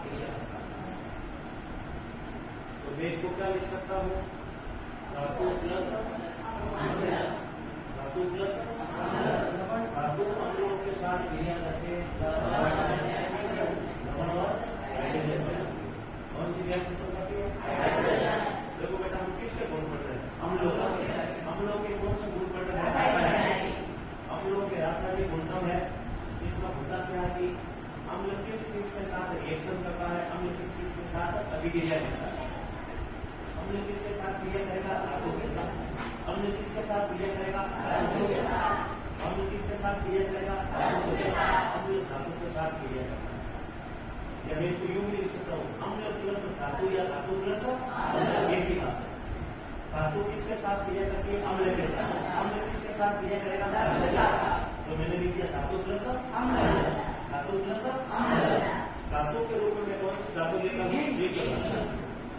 क्रिया करता है। तो बेस को क्या लिख सकता हूँ? धातु प्लस धातु प्लस धातु अम्लों के साथ क्रिया करके लवण और हाइड्रोजन। कौन सी गैस उत्पन्न करती है? हाइड्रोजन। देखो बेटा हम किसके गुण पढ़ रहे हैं? अम्लों के कौन से गुण पढ़ रहे हैं? अम्लों के रासायनिक गुणधर्म है। इसमें होता क्या है कि अम्ल किस के साथ रिएक्शन करता है, अम्ल किस के साथ अभिक्रिया करता है। अम्ल किसके साथ क्रिया करेगा? धातु के साथ। अम्ल किसके साथ क्रिया करेगा? धातु के साथ। अम्ल किसके साथ क्रिया करेगा? धातु के साथ। अम्ल धातु के साथ क्रिया करता है। या मैं इसको यूं भी लिख सकता हूँ, अम्ल प्लस धातु या धातु प्लस एक ही बात है। धातु किसके साथ क्रिया करती है? अम्ल के साथ। अम्ल किसके साथ क्रिया करेगा? धातु के साथ। तो मैंने लिख दिया धातु प्लस अम्ल, धातु प्लस अम्ल। धातु के रूप में कौन सी धातु लेता हूँ?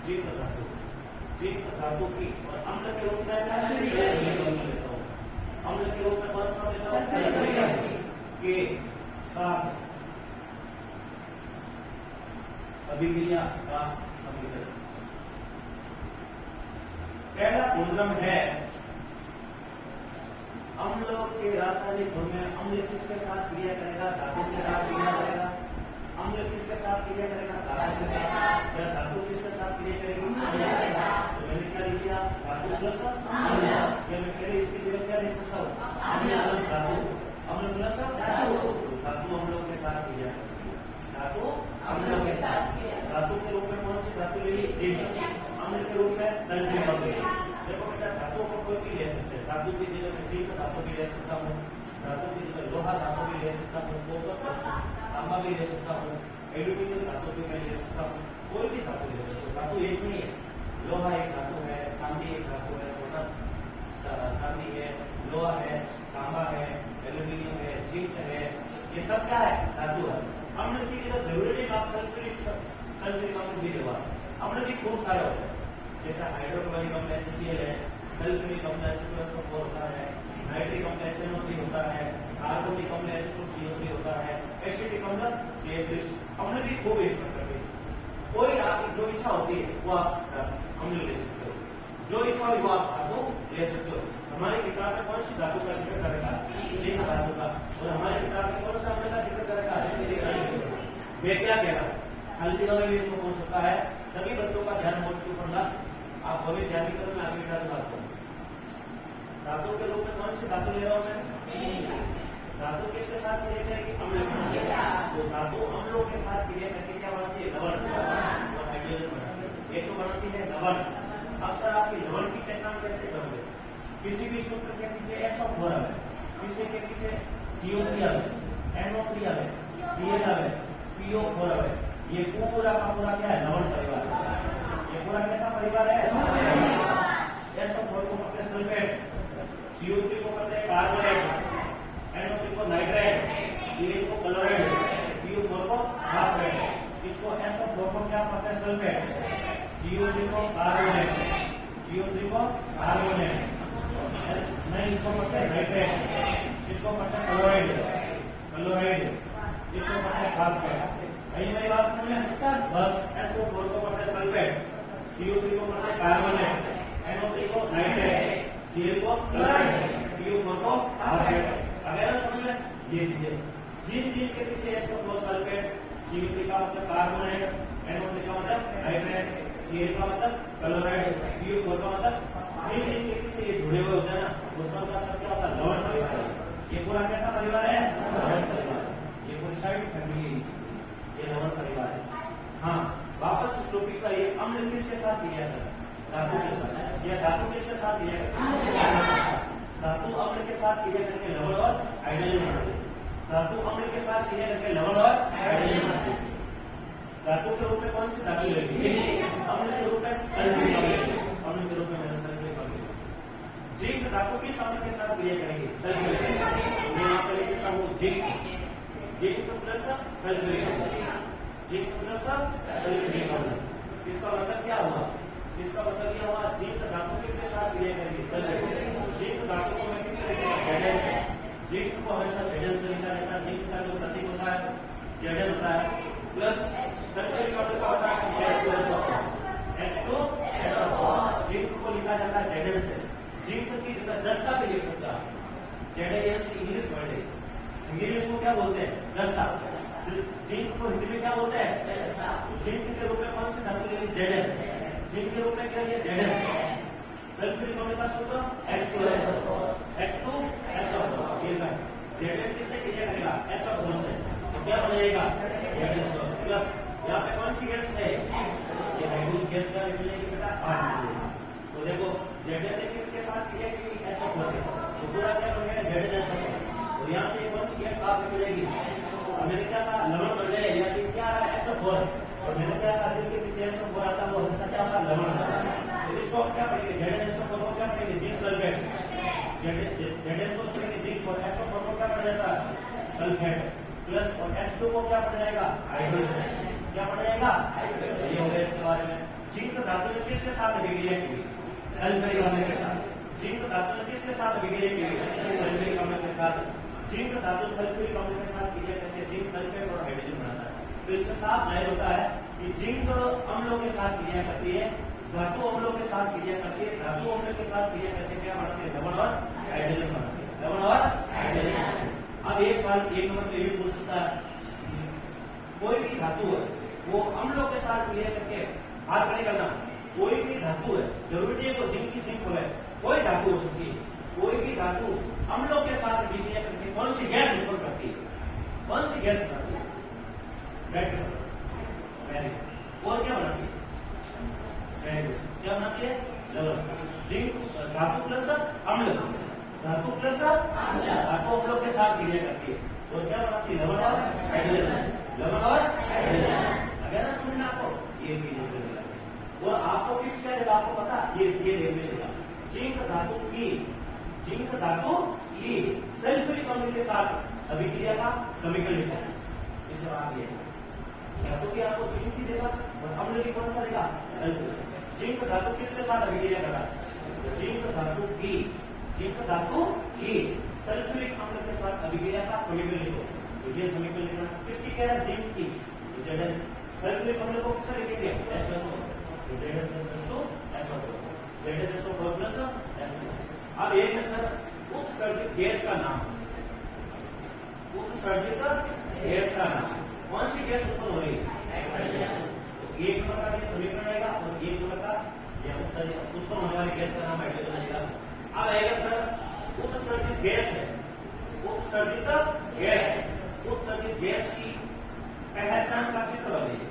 जीव धातु। जीव धातु की। और अम्ल के रूप में लेता हूँ। अम्ल के रूप में कौन सा लेता हूँ? के साथ अभिक्रिया का समीकरण। पहला गुणधर्म है अम्लों के रासायनिक गुण में अम्ल किसके साथ क्रिया करेगा? धातु के साथ क्रिया करेगा। अम्ल किसके साथ क्रिया करेगा? धातु के साथ। या धातु किसके साथ क्रिया करेगी? तो मैंने क्या लिख दिया? धातु प्लस अम्ल। या मैं पहले इसकी जगह क्या लिख सकता हूँ? अम्ल प्लस धातु। अम्ल प्लस धातु। धातु अम्लों के साथ क्रिया करती है। धातु अम्लों के साथ। धातु के रूप में कौन सी धातु लेगी? अम्ल के रूप में सल्फ्यूरिक अम्ल। देखो बेटा धातु को कोई भी ले सकते हैं। धातु की जगह मैं जिंक धातु भी ले सकता हूँ, धातु की जगह लोहा धातु भी ले सकता हूँ, तांबा भी ले सकता हूँ, एल्यूमिनियम धातु भी मैं ले सकता हूँ, कोई भी धातु ले सकता हूँ। धातु एक नहीं है। लोहा एक धातु है, चांदी एक धातु है, सोना चांदी है, लोहा है, तांबा है, एल्यूमिनियम है, जिंक है, ये सब क्या है? धातु है। अम्ल की जगह जरूरी नहीं आप सल्फ्यूरिक अम्ल भी लेवा। अम्ल भी खूब सारे होते हैं, जैसा हाइड्रोक्लोरिक अम्ल HCl है, सल्फ्यूरिक अम्ल H2SO4 होता है, नाइट्रिक अम्ल HNO3 होता है, कार्बोनिक अम्ल H2CO3 होता है, एसिटिक अम्ल CH3। अम्ल भी खूब इस्तेमाल करते हैं। कोई आपकी जो इच्छा होती है वो आप अम्ल ले सकते हो, जो इच्छा हो वो आप धातु ले सकते हो। हमारी किताब में कौन सी धातु का जिक्र करेगा? जिंक धातु का। और हमारी किताब में कौन सा अम्ल का जिक्र करेगा? मैं क्या कह रहा हूँ? हल्दी का भी इसको हो सकता है। सभी बच्चों का ध्यान मोड के ऊपर ला। आप भविष्य ध्यान करो, मैं आगे बात करूँ। धातु के रूप में कौन सी धातु ले रहा हूँ मैं? धातु किसके साथ क्रिया करेगी? अम्ल के साथ। तो धातु अम्लों के साथ क्रिया करके क्या बनाती है? लवण और हाइड्रोजन बनाती है। ये तो बनाती है लवण। अक्सर आपकी लवण की पहचान कैसे करोगे? किसी भी सूत्र के पीछे SO4 है, किसी के पीछे CO3 है, NO3 है, Cl है, PO4 है। ये पूरा का पूरा क्या है? लवण परिवार है। ये पूरा कैसा परिवार है? SO4 को कहते हैं सल्फेट, CO3 को कहते हैं कार्बोनेट, NO3 को नाइट्रेट, Cl को क्लोराइड, PO4 को फास्फेट। इसको SO4 को क्या कहते हैं? सल्फेट, CO3 को कार्बोनेट, CO3 को कार्बोनेट, नहीं इसको कहते हैं नाइट्रेट, इसको कहते हैं क्लोराइड, इसको कहते हैं फास्फेट। मेरी बात समझ में? बस SO4 को कहते हैं सल्फेट, CO3 को कहते हैं कार्बोनेट, NO3 को नाइट्रेट, Cl को क्लोराइड, PO4 को फास्फेट। अगर समझ में ये चीजें जिन के पीछे SO4 सल्फेट, CO3 का मतलब कार्बोनेट, NO3 का मतलब नाइट्रेट, Cl का मतलब क्लोराइड, PO4 का मतलब जिन के पीछे ये जुड़े हुए होते हैं ना, वो सब का सब क्या होता है? लवण परिवार है। ये पूरा कैसा परिवार है? लवण परिवार। ये पूरी साइड फैमिली, ये लवण परिवार है। हाँ, वापस इस टॉपिक का ये अम्ल किसके साथ क्रिया करता है? धातु के साथ। या धातु किसके साथ क्रिया करता है? धातु अम्ल के साथ क्रिया करके लवण और हाइड्रोजन बनाते हैं। धातु अम्ल के साथ क्रिया करके लवण और हाइड्रोजन बनाते हैं। धातु के रूप में कौन सी धातु लेती है? अम्ल के रूप में सल्फ्यूरिक अम्ल। अम्ल के रूप में सल्फ्यूरिक अम्ल। जिंक धातु किस अम्ल के साथ क्रिया करेगी? सल्फ्यूरिक। मैं यहाँ पर लिखता हूँ जिंक प्लस सल्फ्यूरिक अम्ल, जिंक प्लस सल्फ्यूरिक अम्ल। इसका मतलब क्या हुआ? इसका मतलब यह हुआ जिंक धातु किसके साथ क्रिया करेगी? सल्फ्यूरिक। जिंक धातु को मैं किससे लिखता हूँ? Zn से। जिंक को हमेशा Zn से लिखा रहता है। जिंक का जो प्रतीक होता है Zn होता है, plus sulphuric ZAS English word है, हिंदी में इसको क्या बोलते हैं? जस्ता। जिंक को हिंदी में क्या बोलते हैं? जिंक के रूप में कौन सी धातु लेंगे? Zn। जिंक के रूप में क्या लिया? Zn। सल्फ्यूरिक अम्ल का सूत्र H2SO4। ये का Zn किससे क्रिया करेगा? SO4 से, तो क्या हो जाएगा? ZnSO प्लस यहाँ पे कौन सी गैस है? ये हाइड्रोजन गैस का मिलेगी बेटा R। तो देखो Zn ने किसके साथ क्रिया की? SO4 के, तो पूरा क्या बन गया? ZnSO4। और यहाँ से कौन सी गैस आपको मिलेगी? अमेरिका का लवण बन गया, या कि क्या है? SO4। और अमेरिका का जिसके पीछे SO4 आता है वो हमेशा क्या होता है? लवण होता है। तो इसको क्या पढ़ेंगे? ZnSO4 को क्या पढ़ेंगे? Zinc sulphate. Zn को पढ़ेंगे जिंक, और SO4 को क्या पढ़ जाता है? सल्फेट। प्लस और H2 को क्या पढ़ जाएगा? हाइड्रोजन। क्या पढ़ जाएगा? ये हो गया इसके बारे में। जिंक धातु ने किसके साथ अभिक्रिया की? सल्फ्यूरिक अम्ल के साथ। जिंक धातु ने किसके साथ अभिक्रिया की? सल्फ्यूरिक अम्ल के साथ। जिंक धातु सल्फ्यूरिक अम्ल के साथ क्रिया करके जिंक सल्फेट और हाइड्रोजन बनाता है। तो इससे साफ जाहिर होता है कि जिंक अम्लों के साथ क्रिया करती है, धातु अम्लों के साथ क्रिया करती है, धातु अम्ल के साथ क्रिया करके क्या बनाती है? लवण और हाइड्रोजन बनाती है। लवण और हाइड्रोजन। अब एक सवाल एक नंबर पे ये पूछ सकता है, कोई भी धातु है वो अम्लों के साथ क्रिया करके, हाथ खड़े करना, कोई भी धातु है, जरूरी नहीं है वो जिंक की जिंक है, कोई धातु हो सकती है, कोई भी धातु अम्लों के साथ क्रिया करके कौन सी गैस उत्पन्न करती है? कौन सी गैस बनाती है? और क्या बनाती है? क्या बनाती है? लवण। जिंक धातु प्लस अम्ल, धातु प्लस धातु अम्लों के साथ क्रिया करती है, और क्या बनाती है? लवण और हाइड्रोजन। लवण और हाइड्रोजन। अगर ना समझना आपको ये चीज और आपको फिक्स क्या देगा? आपको पता ये देखने देगा। जिंक धातु की सल्फ्यूरिक अम्ल के साथ अभिक्रिया का समीकरण लिखा है। इस बात ये धातु की आपको जिंक की देगा और अम्ल की कौन सा देगा? सल्फ्यूरिक। जिंक धातु किसके साथ अभिक्रिया कर रहा है? जिंक धातु की सल्फ्यूरिक अम्ल के साथ अभिक्रिया का समीकरण लिखो। तो ये समीकरण लिखना किसकी कह रहा है? जिंक की। Zn सल्फ्यूरिक अम्ल को किससे लिखेंगे? SO4। ZnSO4 plus SO4। अब एक है सर उत्सर्जित गैस का नाम। उत्सर्जित गैस का नाम कौन सी गैस उत्पन्न हो रही है? तो एक नंबर का समीकरण आएगा और एक नंबर का उत्पन्न होने वाली गैस का नाम हाइड्रोजन आएगा। अब आएगा सर उत्सर्जित गैस है, उत्सर्जित गैस की पहचान का चित्र बनेगी,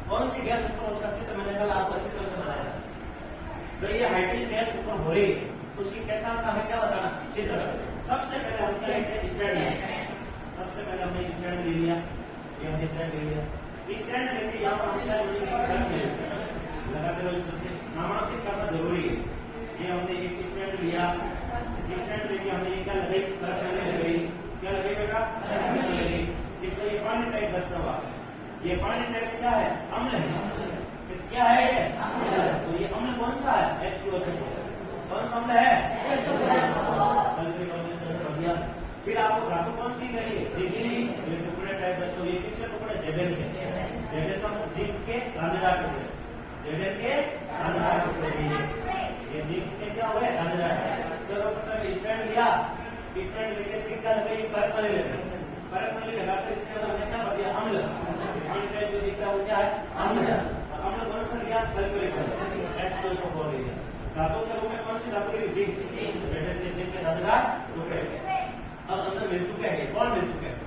कौन सी गैस उत्पन्न उसका चित्र मैंने कल आपको अच्छी तरह से बताया। तो ये हाइड्रोजन गैस उत्पन्न हो रही है, उसकी पहचान का हमें क्या बताना? चित्र। सबसे पहले हमने स्टैंड ले लिया, ये हमने स्टैंड ले लिया, स्टैंड लेके यहाँ पर हमने लगाते रहो। इसमें से नामांकित करना जरूरी है। ये हमने एक स्टैंड लिया, स्टैंड लेके हमने ये क्या लगाई? क्या लगे बेटा? इसमें ये पानी टाइप दर्शा हुआ, ये पानी टाइप क्या है? अम्ल है। क्या है ये? तो ये अम्ल कौन सा है? H2SO4। कौन सा अम्ल है? सल्फ्यूरिक अम्ल से कर दिया। फिर आपको धातु कौन सी मिलेगी? ये टुकड़े टाइप दर्शो, ये किसके टुकड़े? Zn के। Zn का मतलब जिंक के दानेदार टुकड़े, Zn के दानेदार टुकड़े। ये जिंक के क्या हुए? दानेदार। सर्वप्रथम स्टैंड लिया, स्टैंड लेके सिक्का लगाई, परत वाले लगाकर इसके अंदर हमने क्या भर दिया? अम्ल। पानी टाइप जो दिख रहा है वो क्या है? अम्ल। अम्ल कौन सा लिया? सल्फ्यूरिक H2SO4 लिया। धातु के रूप में कौन सी धातु की? जिंक। Zn के जिंक के दानेदार टुकड़े। अब अंदर मिल चुके हैं, कौन मिल चुके हैं?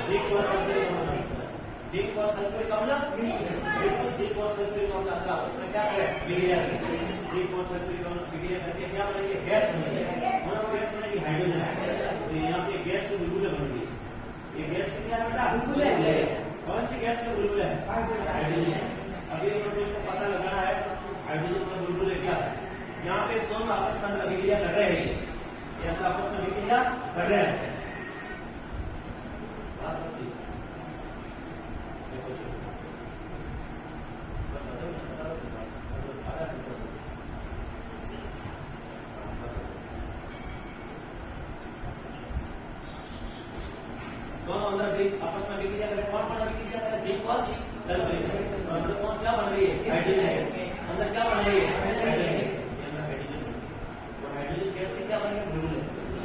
जिंक और सल्फ्यूरिक अम्ल। जिंक और सल्फ्यूरिक अम्ल, जिंक और सल्फ्यूरिक अम्ल का उसमें क्या करें? विक्रिया करें। जिंक और सल्फ्यूरिक अम्ल विक्रिया करके क्या बनेगी? गैस बनेगी। कौन सी गैस बनेगी? हाइड्रोजन। तो यहाँ पे गैस के बुलबुले बन गई। ये गैस की क्या है बेटा? बुलबुले। कौन सी गैस के बुलबुले? हाइड्रोजन। अभी इसको पता लगाना है हाइड्रोजन का बुलबुले क्या है। यहाँ पे दोनों आपस में अभिक्रिया कर रहे हैं, ये आपस में अभिक्रिया कर रहे हैं। दोनों अंदर आपस में अभिक्रिया करें, कौन अभिक्रिया करें? जिंक और सल्फ्यूरिक। कौन क्या बन रही है? हाइड्रोजन। अंदर क्या बनेंगे हाइड्रोजन गैस के क्या बनेंगे बुलबुले।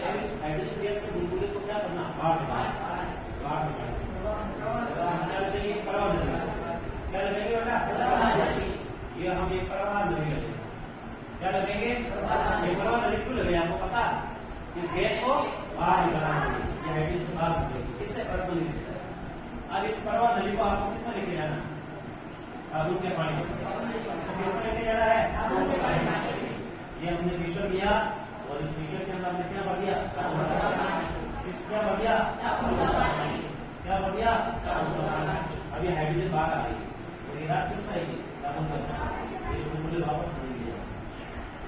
अब इस हाइड्रोजन गैस के बुलबुले को क्या करना बाहर क्या लगेंगे प्रवाह नली। क्या लगेंगे बेटा ये हम एक प्रवाह नली लगेंगे। क्या लगेंगे प्रवाह नली क्यों लगे आपको पता इस गैस को बाहर निकालना है ये हाइड्रोजन से बाहर निकलेगी इससे प्रवाह नली से। अब इस प्रवाह नली को आपको किसमें लेके जाना साबुन के पानी किसमें लेके जाना है साबुन के पानी। ये हमने मीटर लिया और इस मीटर के अंदर हमने क्या भर दिया साबुन का पानी। इस क्या भर दिया साबुन का पानी। क्या भर दिया साबुन का पानी। अब ये हाइड्रोजन बाहर आ गई और ये रात किसमें आएगी साबुन का पानी। ये बुलबुले वापस नहीं लिया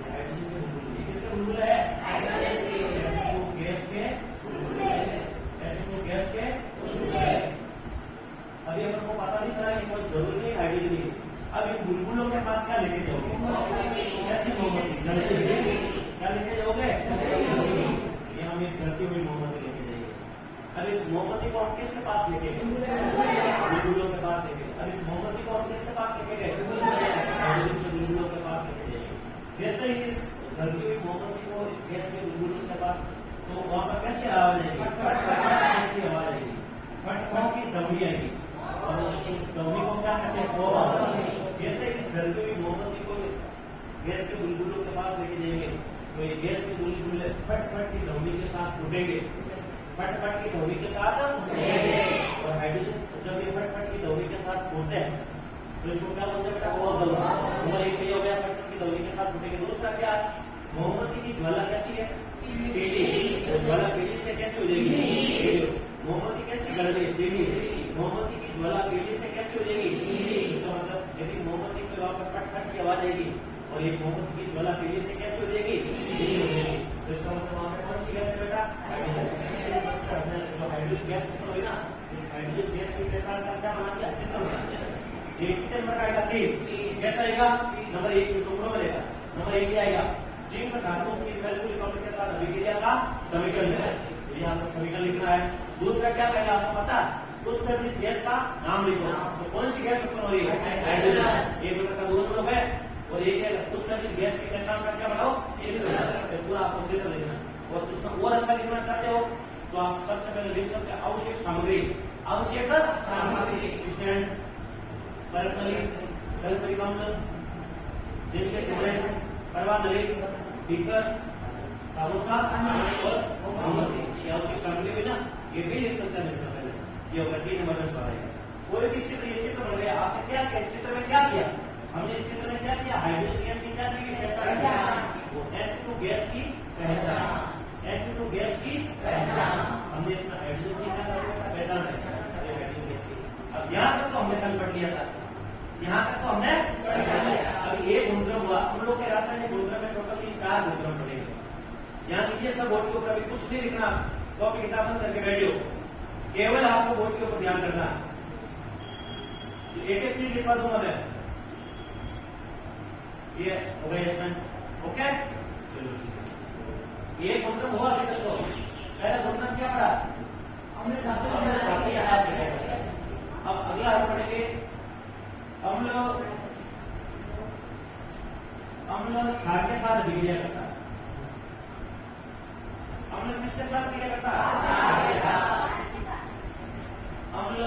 हाइड्रोजन के बुलबुले किसके बुलबुले है गैस के बुलबुले गैस के बुलबुले। अभी अपन को पता नहीं चला कि कोई जरूरी नहीं हाइड्रोजन की। अब इन बुलबुलों के पास क्या लेके जाओगे कैसी मोमबत्ती जलती हुई क्या लेके जाओगे ये हम एक जलती हुई मोमबत्ती लेके जाएंगे। अब इस मोमबत्ती को हम किसके पास लेके गए बुलबुलों के पास लेके। अब इस मोमबत्ती को हम किसके पास लेके गए बुलबुलों के पास लेके जाएंगे। जैसे ही इस जलती हुई मोमबत्ती को इस गैस के बुलबुलों के पास तो वहां पर कैसे आवाज आएगी की आवाज आएगी फटफट की दबड़ी आएगी और उस दबड़ी को क्या कहते हैं जैसे इस जलती हुई मोमबत्ती को गैस के बुलबुलों के पास लेके जाएंगे तो ये गैस के बुलबुले फटफट की दबड़ी के साथ टूटेंगे फटफट की दबड़ी के साथ और हाइड्रोजन जब ये फटफट की दबड़ी के साथ टूटते हैं तो इसको क्या बोलते हैं बेटा वो नंबर एक हो गया फटफट की दबड़ी के साथ टूटेंगे। दूसरा क्या मोमबत्ती की ज्वाला कैसी है पीली ज्वाला पीली से कैसे हो जाएगी मोमबत्ती कैसे जल रही है पीली मोमबत्ती की ज्वाला पीली से कैसे हो जाएगी इसका मतलब यदि मोमबत्ती के वहां पर फटफट की आवाज आएगी और एक मोमबत्ती की ज्वाला पीली से कैसे हो जाएगी पीली हो जाएगी तो इसका मतलब वहां पर कौन सी गैस है बेटा जो हाइड्रोजन गैस हुई ना इस हाइड्रोजन गैस की पहचान का क्या बना दिया चित्र बना दिया। एक नंबर का आएगा तीन कैसा आएगा नंबर एक टुकड़ों में लेगा नंबर एक आएगा जिन धातुओं की सल्फ्यूरिक एसिड के साथ अभिक्रिया का समीकरण है ये आपको समीकरण लिखना है। दूसरा क्या कहेगा आपको पता उत्सर्जित गैस का नाम लिखो तो कौन सी गैस उत्पन्न हो रही है हाइड्रोजन। एक का दो लोग है और एक है उत्सर्जित गैस की पहचान का क्या बनाओ पूरा आपको चित्र लिखना और उसमें और अच्छा लिखना चाहते हो तो आप सबसे पहले लिख सकते हैं आवश्यक सामग्री सल्फ्यूरिक अम्ल जिनके टुकड़े प्रवाह नली बीकर साबुन का और मोमबत्ती ये आवश्यक सामग्री भी ना ये भी लिख सकते हैं इसका पहले ये होगा 3 नंबर का सवाल है। कोई भी चित्र ये चित्र बन गया आपने क्या किया चित्र में क्या किया हमने इस चित्र में क्या किया हाइड्रोजन गैस की क्या की पहचान वो H2 गैस की पहचान H2 गैस की पहचान हमने इसमें हाइड्रोजन की क्या पहचान है हाइड्रोजन गैस की। अब यहाँ तक तो हमने कल पढ़ लिया था यहाँ तक तो हमने अब एक गुणधर्म हुआ हम लोग के रासायनिक गुणधर्म में टोटल 4 गुणधर्म पड़ेंगे। यहाँ ये सब बोर्ड के ऊपर अभी कुछ नहीं लिखना कॉपी किताब बंद करके बैठियो केवल आपको बोर्ड के ऊपर ध्यान करना एक एक चीज लिखवा दूंगा मैं ये हो गया इसमें ओके चलो ये गुणधर्म हुआ अभी तक तो पहला गुणधर्म क्या पड़ा हमने धातु के साथ अब अगला हम पढ़ेंगे अम्ल क्षार के साथ अभिक्रिया करता है। अम्ल किसके साथ क्रिया करता है क्षार के साथ। अम्ल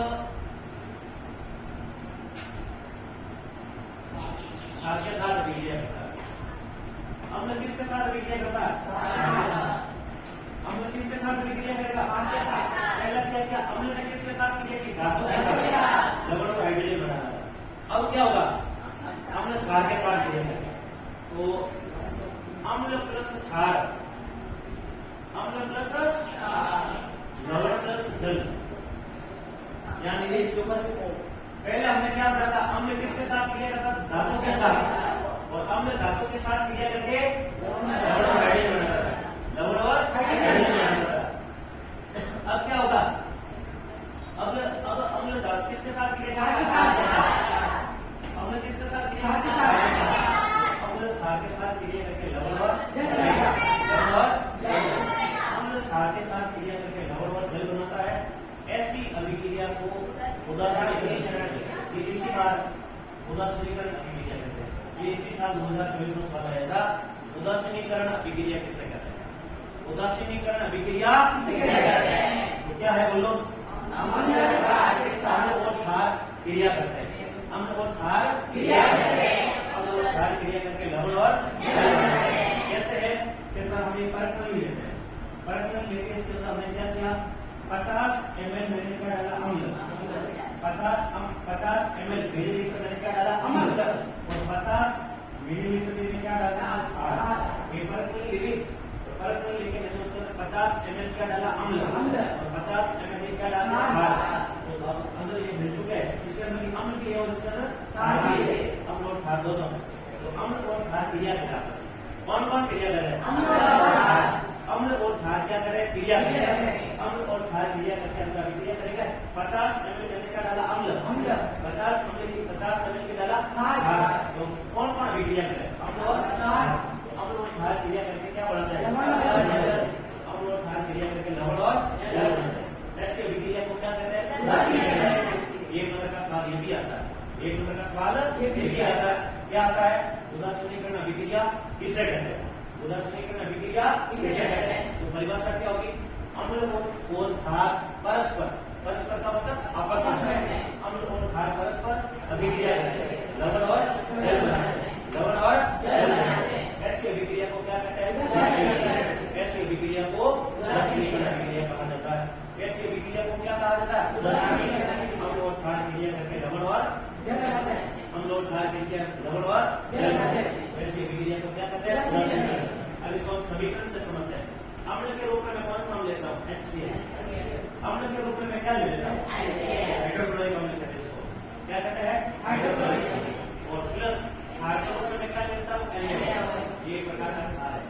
क्षार के साथ अभिक्रिया करता है। अम्ल किसके साथ अभिक्रिया करता है अम्ल किसके साथ अभिक्रिया करेगा पहला क्या किया अम्ल ने किसके साथ क्रिया की धातु के साथ लवण और हाइड्रोजन बनाया। अब क्या होगा अम्ल क्षार के साथ क्रिया करेगा तो अम्ल प्लस क्षार लवण प्लस जल यानी इसके ऊपर पहले हमने क्या पढ़ा था अम्ल किसके साथ क्रिया करता धातु के साथ और अम्ल धातु के साथ क्रिया करके लवण और हाइड्रोजन बनाता है लवण और हाइड्रोजन बनाता है। अब क्या होगा अब अम्ल धातु किसके साथ क्रिया करेगा अम्ल किसके साथ क्रिया अम्ल क्षार के साथ क्रिया करके लवण और अम्ल क्षार के साथ क्रिया करके लवण और जल बनाता है। ऐसी अभिक्रिया को उदासीनीकरण इसी बार उदासीनीकरण अभिक्रिया कहते हैं। ये इसी साल 2024 में सवाल आया था, उदासीनीकरण अभिक्रिया किसे कहते हैं? उदासीनीकरण अभिक्रिया किसे कहते हैं? तो क्या है बोलो? अम्ल और क्षार क्रिया करते हैं। अम्ल और क्षार क्रिया करते हैं। अम्ल और क्षार क्रिया करके लवण और जल बनाते हैं। कैसे है? कैसा हम ये परख नहीं लेते हैं। परख नहीं लेके इसके अंदर हमने क्या किया? 50 ml मैंने क्या डाला? अम्ल। 50 ml मिलीलीटर मैंने क्या डाला? अम्ल। और 50 मिलीलीटर में क्या डाला? क्षार। ये परख नहीं ली। तो परख नहीं लेके मैंने उसके अंदर 50 ml क्या डाला? अम्ल। और 50 ml क्या डाला? क्षार। तो अब अंदर ये मिल चुके हैं। इसके अंदर अम्ल भी है और इसके अंदर क्षार भी है। अम्ल और क्षार दोनों है। तो अम्ल और क्षार क्रिया करें आपस में। कौन कौन क्रिया करे? अम्ल और क्षार। अम्ल और क्षार क्या करे? क्रिया करें। अम्ल और क्षार क्रिया करके अंदर अभिक्रिया करेगा। 50 ml मैंने क्या डाला? अम्ल। 50 ml की डाला क्षार। तो कौन कौन अभिक्रिया करे? अम्ल और क्षार। अम्ल और क्षार क्रिया करके क्या बनता है? अम्ल और क्षार क्रिया करके लवण और जल बनता है। ऐसी अभिक्रिया को क्या कहते हैं? उदासीनीकरण। एक नंबर का सवाल ये भी आता है। एक नंबर का सवाल ये भी आता है। क्या आता है? उदासीनीकरण अभिक्रिया किसे कहते हैं? उदासीनीकरण अभिक्रिया किसे कहते हैं? तो परिभाषा क्या होगी? अम्ल और क्षार परस्पर का मतलब आपस में अम्ल और क्षार परस्पर अभिक्रिया करते हैं, लवण और जल बनाते हैं। लवण और जल बनाते हैं। ऐसी अभिक्रिया को क्या कहते हैं? ऐसी अभिक्रिया को उदासीनीकरण अभिक्रिया कहा जाता है। ऐसी अभिक्रिया को क्या कहा जाता है? उदासीनीकरण। अम्ल और क्षार क्रिया करके लवण और जल बनाते हैं। अम्ल और क्षार क्रिया लवण और जल बनाते हैं। ऐसी अभिक्रिया को क्या कहते हैं? उदासीनीकरण। अब इसको समीकरण से समझते हैं। अम्ल के रूप में मैं कौन सा लेता हूँ? HCl। अम्ल के रूप में मैं क्या ले लेता हूँ? हाइड्रोक्लोरिक अम्ल कहते हैं इसको। क्या कहते हैं? हाइड्रोक्लोरिक अम्ल। और प्लस क्षार के रूप में मैं क्या लेता हूँ? NaOH। ये एक प्रकार का क्षार है।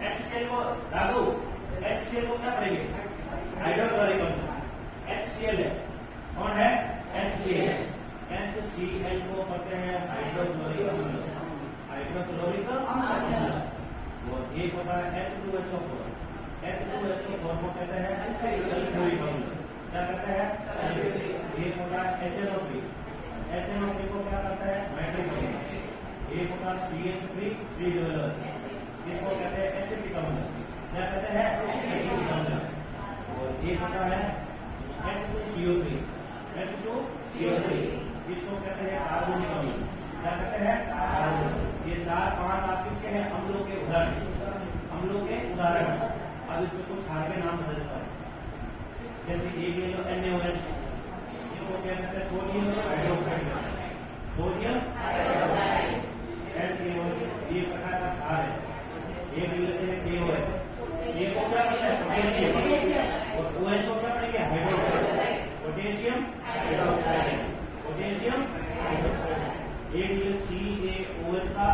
HCl को राघु, HCl को क्या पढ़ेंगे? हाइड्रोक्लोरिक अम्ल। HCl है। कौन है? HCl। HCl को कहते हैं हाइड्रोक्लोरिक अम्ल। हाइड्रोक्लोरिक अम्ल। और एक होता है H2SO4। H2SO4 को कहते हैं सल्फ्यूरिक अम्ल। क्या कहते हैं? एक होता है HNO3। HNO3 को क्या कहते हैं? नाइट्रिक अम्ल। एक होता है CH3 इसको कहते हैं एसिटिक अम्ल। क्या कहते हैं? एसिटिक अम्ल। और एक होता है H2CO3। H2CO3 इसको कहते हैं कार्बोनिक अम्ल। क्या कहते हैं? कार्बोनिक। ये 4-5 आप किसके हैं? अम्लों के उदाहरण। अम्लों के उदाहरण। अब इसमें कुछ क्षार के नाम बदलता है। जैसे एक ले लो NaOH, इसको क्या कहते हैं? Sodium hydroxide. Sodium hydroxide NaOH ये प्रकार का क्षार है। एक ले लेते हैं KOH, ये को क्या कहते हैं? पोटेशियम। और OH को क्या कहेंगे? Hydroxide. Potassium hydroxide. Potassium hydroxide. एक ले CaOH का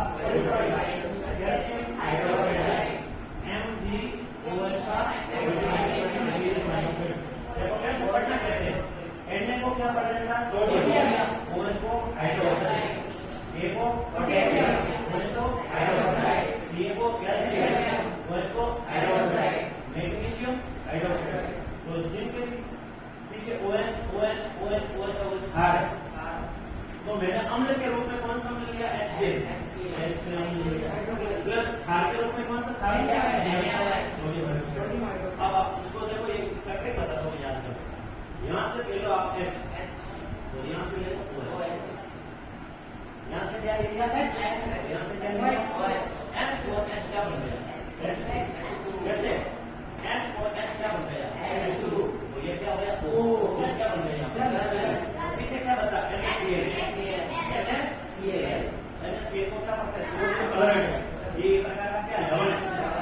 कैल्शियम हाइड्रोक्साइड। MgOH का देखो कैसे पढ़ना कैसे? Na को क्या पढ़ेगा? सोडियम। OH को हाइड्रोक्साइड। A को पोटेशियम। OH को हाइड्रोक्साइड। Ca को कैल्शियम। OH को हाइड्रोक्साइड। Magnesium hydroxide. तो जिनके पीछे OH क्षार है, तो मैंने अम्ल के रूप में कौन सा अम्ल लिया? HCl। प्लस क्षार के रूप में कौन सा क्षार लिया? Sodium hydroxide. अब आप उसको देखो, ये इसका ट्रिक बताता हूँ, याद करो। यहाँ से ले लो आप H, तो यहाँ से ले लो OH। यहाँ से क्या ले लिया? H। यहाँ से क्या लिया? H और H क्या बन गया? कैसे? H और H क्या बन गया? H2। तो ये क्या हो गया? O। क्या बन गया? पीछे क्या बचा? NaCl। NaCl को क्या करते हैं? Sodium chloride. ये प्रकार का क्या लवण है?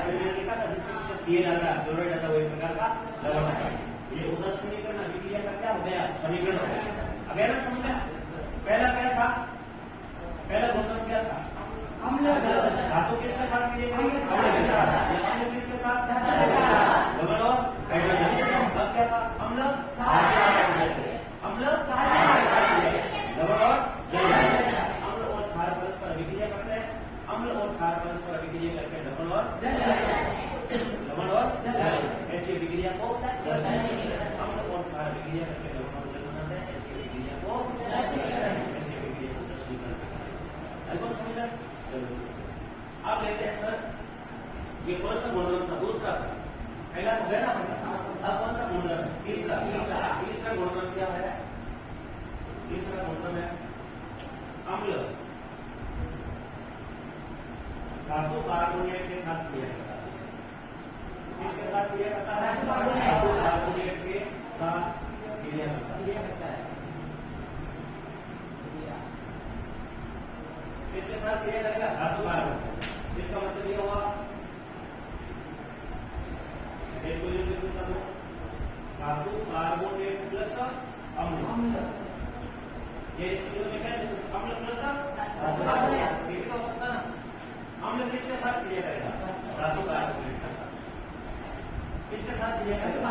मैंने लिखा था जिससे Cl आता है, क्लोराइड आता है, वो एक प्रकार का लवण है। ये उदासीनीकरण अभिक्रिया का क्या हो गया? समीकरण हो गया। अब है ना समझ में? पहला क्या था? पहला गुणधर्म क्या था? अम्ल। धातु किसके साथ क्रिया करेगी? अम्ल के साथ। अम्ल किसके साथ? लवण और हाइड्रोजन। अब क्या था? अम्ल क्षार के साथ। अम्ल क्षार के साथ लवण और जल। अम्ल और क्षार परस्पर अभिक्रिया करते हैं। अम्ल और क्षार परस्पर अभिक्रिया करके लवण और जल। ऐसी अभिक्रिया को अम्ल और क्षार अभिक्रिया करके लवण और जल बनाते हैं। ऐसी अभिक्रिया को उदासीनीकरण कहते हैं। लेते हैं सर, ये कौन सा गुणधर्म था? दूसरा था, पहला हो गया ना अपना। अब कौन सा गुणधर्म है? तीसरा। तीसरा गुणधर्म क्या है? तीसरा गुणधर्म है अम्ल। धातु कार्बोनेट के साथ क्रिया करता है। किसके साथ क्रिया करता है? धातु कार्बोनेट के साथ क्रिया करता है। किसके साथ क्रिया करेगा? धातु कार्बोनेट। इसका मतलब ये हुआ, इसको जो लिखूंगा तो धातु कार्बोनेट प्लस अम्ल। ये इसको में क्या है? अम्ल प्लस धातु कार्बोनेट। ये हो सकता है ना? अम्ल किसके साथ क्रिया करेगा? धातु कार्बोनेट के साथ। किसके साथ क्रिया करेगा?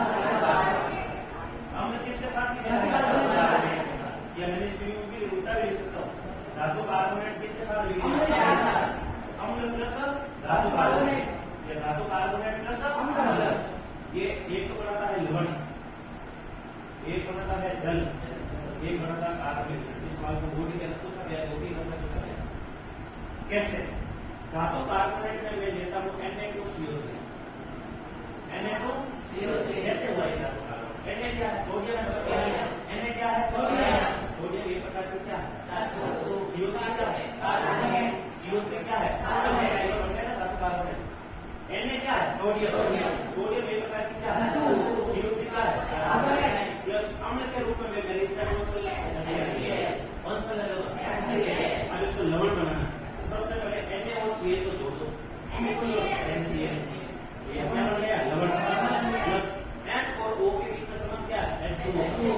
अम्ल किसके साथ क्रिया करेगा? धातु कार्बोनेट के साथ। या मैंने इसको भी उल्टा भी लिख सकता हूँ, धातु कार्बोनेट किसके साथ क्रिया? अम्ल प्लस धातु कार्बोनेट, या धातु कार्बोनेट प्लस अम्ल। ये एक तो बनाता है लवण, एक बनाता है जल, एक बनाता है कार्बोनेट। इस सवाल को बोली के पूछा गया, बोली करना पूछा गया। कैसे? धातु कार्बोनेट में मैं लेता हूँ Na2CO3। Na2CO3 कैसे हुआ ये धातु कार्बोनेट? Na क्या है? सोडियम है। Na क्या है? सोडियम एक प्रकार का क्या है? CO3 क्या है? कार्बोनेट। CO3 क्या है? कार्बोनेट। ये बन गया ना धातु कार्बोनेट। Na क्या है? सोडियम। सोडियम एक प्रकार की क्या है? CO3 क्या है? कार्बोनेट। प्लस अम्ल के रूप में मैं मेरी इच्छा कौन सा लगेगा? अब इसको लवण बनाना। सबसे पहले Na और Cl को जोड़ दो, NaCl। ये क्या बन गया? लवण। प्लस H और O के बीच में संबंध क्या है? H2O।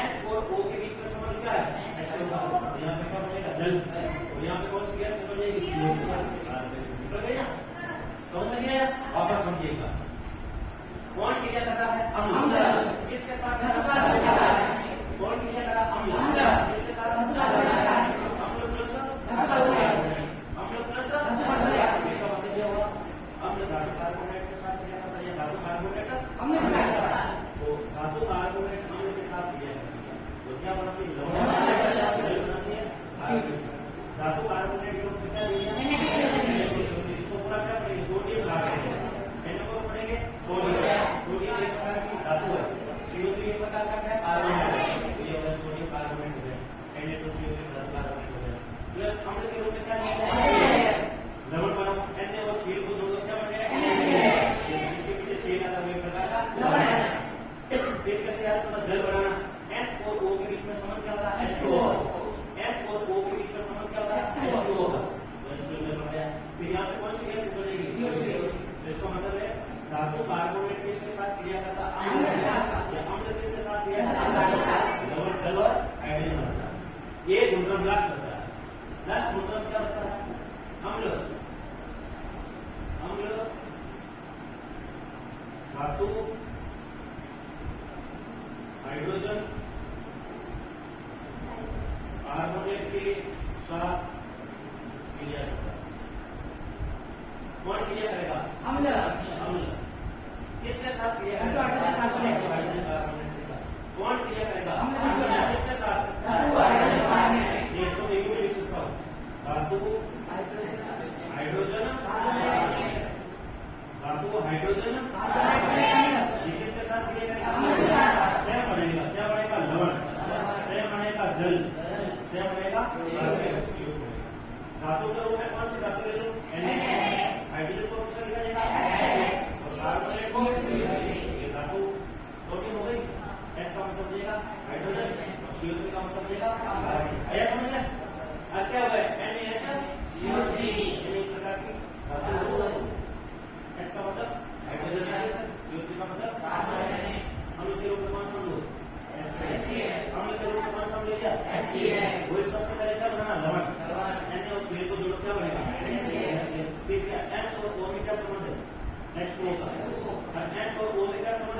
H और O के बीच में संबंध क्या है? H2O। यहाँ पे क्या बनेगा? जल। और यहाँ पे कौन सी गैस निकल जाएगी? निकल गई ना? समझ में गया? वापस समझिएगा। कौन क्रिया कर रहा है? अम्ल। किसके साथ? कौन क्रिया कर रहा है? अम्ल। किसके साथ? अम्ल प्लस अम्ल प्लस। इसका मतलब क्या हुआ? अम्ल धातु कार्बोनेट के साथ क्रिया करता है, या धातु कार्बोनेट अम्ल के साथ। तो धातु कार्बोनेट अम्ल के साथ क्रिया करती है तो क्या बनाती है? लवण बनाती है। धातु कार्बोनेट को कितना दिया? इसको पूरा क्या पड़ेगा? Sodium carbonate. को पड़ेंगे सोडियम। सोडियम एक प्रकार की धातु है। CO3 एक प्रकार का है? कार्बोनेट है। ये होगा सोडियम कार्बोनेट हो गया। Na2CO3 धातु कार्बोनेट हो गया। प्लस अम्ल के रूप में क्या है? लवण बनाओ। Na और Cl को जोड़ो, क्या बनेगा? NaCl। ये इसके पीछे Cl आता है, एक प्रकार का लवण है। फिर कैसे यार तो जल बनाना। H और O के बीच में संबंध क्या होता है? H2O। H और O के बीच में संबंध क्या होता है? H2O का। तो H2O जल बन गया। फिर यहाँ से कौन सी गैस निकलेगी? CO3। तो इसका मतलब है धातु कार्बोनेट किसके साथ क्रिया करता है? अम्ल के साथ। या अम्ल किसके साथ क्रिया करता है? लवण, जल और हाइड्रोजन बनता है। ये गुणधर्म लास्ट बचा है। लास्ट गुणधर्म क्या बचा है? अम्ल। अम्ल धातु हाइड्रोजन कार्बोनेट के साथ क्रिया करता है। कौन क्रिया करेगा? अम्ल। अम्ल किसके साथ क्रिया करेगा? हाइड्रोजन कार्बोनेट के साथ। कौन क्रिया करेगा? अम्ल किसके साथ? ये इसको एक भी लिख सकता हूँ, धातु हाइड्रोजन। धातु हाइड्रोजन किसके साथ क्रिया करेगा? स्वयं बनेगा। क्या बनेगा? लवण। स्वयं बनेगा जल। स्वयं बनेगा धातु के रूप में कौन सी धातु ले लो? हाइड्रोजन को किसका लिखा जाएगा? कार्बोनेट को। ये धातु सोडियम हो गई। H का मतलब देगा हाइड्रोजन और CO3 का मतलब देगा कार्बन। आया समझ में? अब क्या हुआ? NaCO3 एक प्रकार की धातु। H का मतलब हाइड्रोजन है, CO3 का मतलब कार्बन। अम्ल के रूप में कौन सा अम्ल? अम्ल के रूप में कौन सा अम्ल लिया? HCl। वही सबसे पहले क्या बनाना? लवण। Na और Cl को जोड़ो, क्या बनेगा? NaCl। फिर क्या? H और O में क्या संबंध है? H2O का। H और O में क्या संबंध